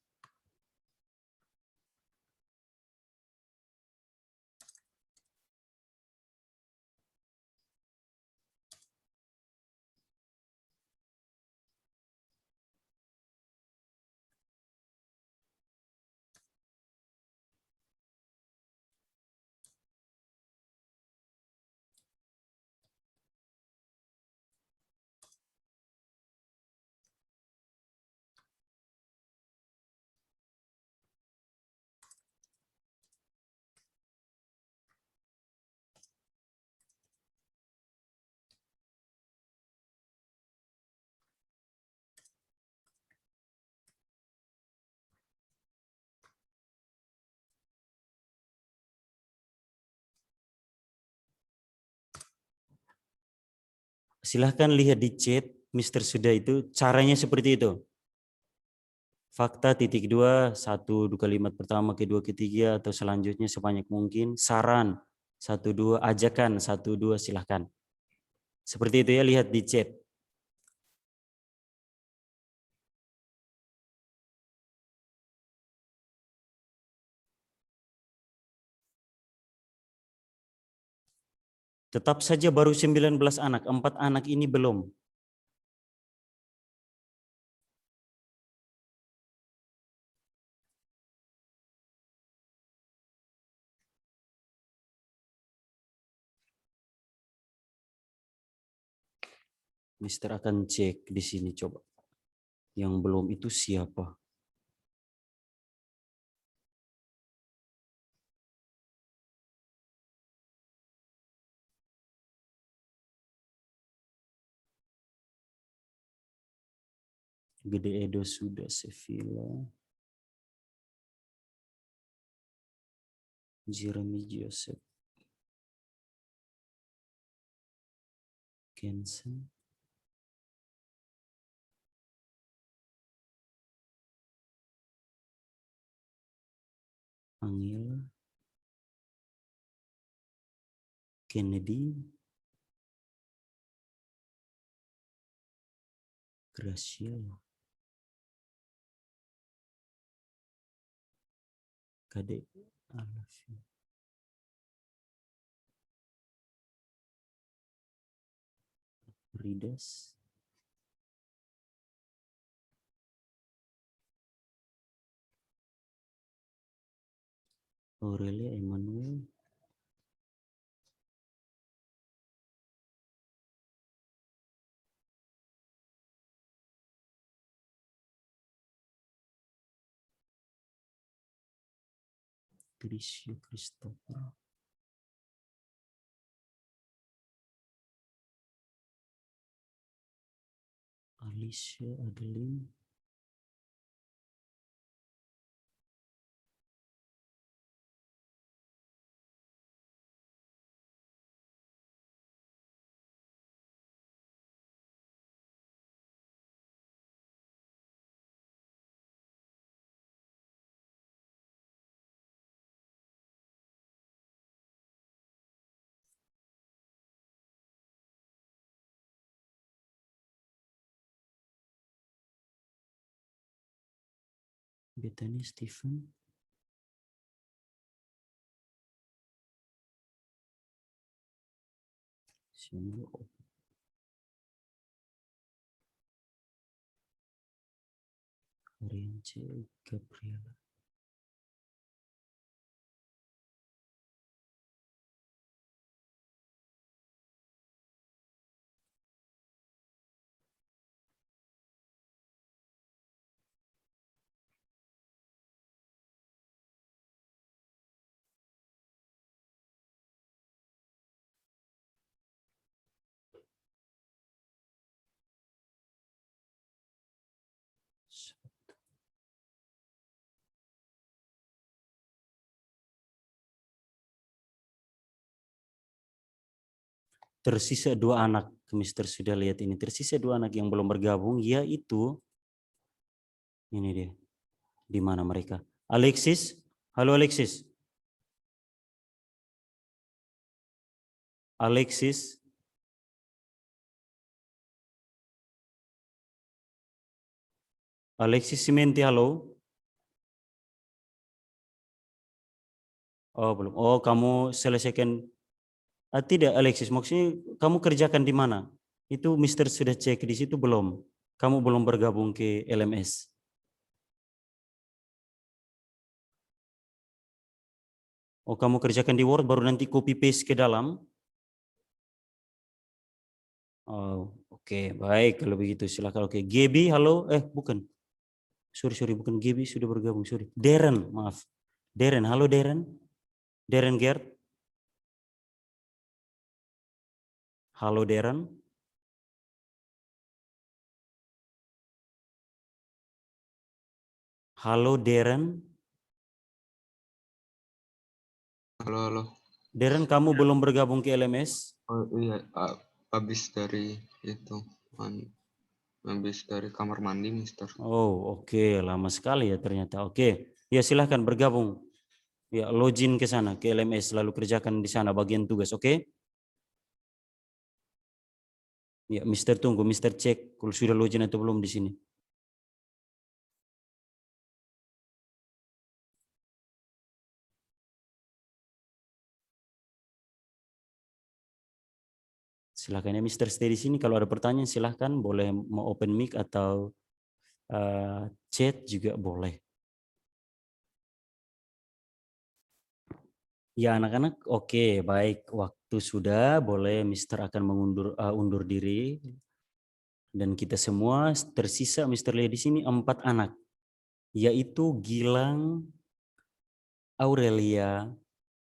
Silahkan lihat di chat, Mister sudah itu, caranya seperti itu. Fakta titik 2, 1, 2 kalimat pertama, kedua, ketiga, atau selanjutnya sebanyak mungkin. Saran, 1, 2, ajakan, 1, 2, silahkan. Seperti itu ya, lihat di chat. Tetap saja baru 19 anak, 4 anak ini belum. Mister akan cek di sini coba. Yang belum itu siapa? Gede Edo sudah, Sevilla. Jeremy Joseph. Kensen. Angela. Kennedy. Graciela. Kadek Alfi. Ridas. Aurelia Emmanuel. Tricia Christopher. Alicia Adeline. Bethany Stephen. Samuel. Orience Gabriela. Tersisa 2 anak, Mister sudah lihat ini. Tersisa 2 anak yang belum bergabung, yaitu ini dia. Di mana mereka? Alexis, halo Alexis. Alexis. Alexis Simenti, halo. Oh, belum. Oh, kamu selesaikan. Tidak, Alexis, maksudnya kamu kerjakan di mana? Itu Mister sudah cek di situ belum? Kamu belum bergabung ke LMS? Oh, kamu kerjakan di Word, baru nanti copy paste ke dalam? Oh, oke, baik kalau begitu silakan. Oke, Gebi, halo. Bukan. Sorry, bukan Gebi sudah bergabung. Sorry, Darren, maaf. Darren, halo Darren. Darren Gert. Halo Darren. Halo Darren. Halo. Darren, kamu belum bergabung ke LMS? Oh iya, habis dari itu, habis dari kamar mandi, Mister. Oh, oke, lama sekali ya ternyata. Oke, ya silahkan bergabung. Ya, login ke sana, ke LMS, lalu kerjakan di sana bagian tugas, oke? Ya, Mister tunggu, Mister cek kalau sudah login atau belum di sini. Silahkan ya Mister stay di sini. Kalau ada pertanyaan silahkan, boleh mau open mic atau chat juga boleh. Ya anak-anak, oke, baik. Waktu sudah, boleh Mister akan undur diri. Dan kita semua tersisa Mister lihat di sini 4 anak, yaitu Gilang, Aurelia,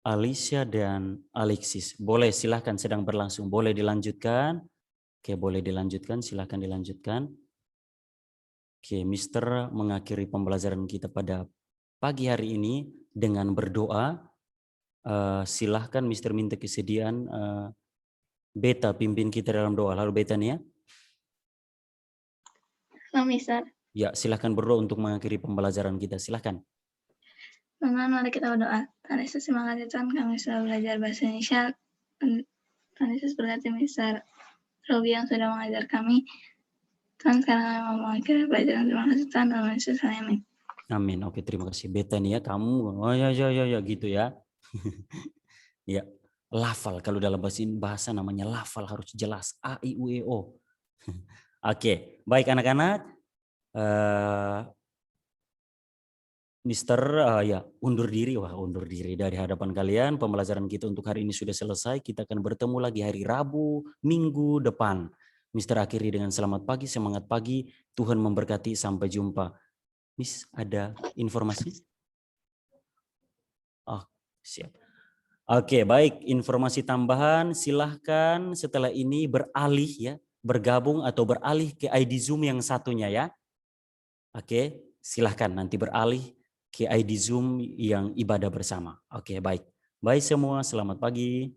Alicia, dan Alexis. Boleh silahkan sedang berlangsung, boleh dilanjutkan. Oke, boleh dilanjutkan, silahkan dilanjutkan. Oke, Mister mengakhiri pembelajaran kita pada pagi hari ini dengan berdoa. Silahkan Mister minta kesediaan Beta pimpin kita dalam doa. Lalu Beta nih ya. Halo, Mister. Ya, silahkan berdoa untuk mengakhiri pembelajaran kita. Silahkan. Teman-teman, mari kita berdoa. Tuhan Yesus, terima kasih Tuhan kami sudah belajar bahasa Indonesia. Tuhan Yesus berkati Mister Robi yang sudah mengajar kami. Tuhan, sekarang kami mau mengakhiri pelajaran. Terima kasih Tuhan, dalam nama Yesus, amin. Amin. Oke, terima kasih Beta nih ya. Kamu, oh ya gitu ya. Ya, lafal kalau dalam bahasa namanya lafal harus jelas. A, I, U, E, O. Oke, baik anak-anak. Mister ya undur diri dari hadapan kalian. Pembelajaran kita untuk hari ini sudah selesai. Kita akan bertemu lagi hari Rabu minggu depan. Mister akhiri dengan selamat pagi, semangat pagi. Tuhan memberkati, sampai jumpa. Miss, ada informasi? Oh, siap. Oke, baik. Informasi tambahan silahkan setelah ini beralih ya, bergabung atau beralih ke ID Zoom yang satunya ya. Oke, silahkan nanti beralih ke ID Zoom yang ibadah bersama. Oke, baik. Baik semua, selamat pagi.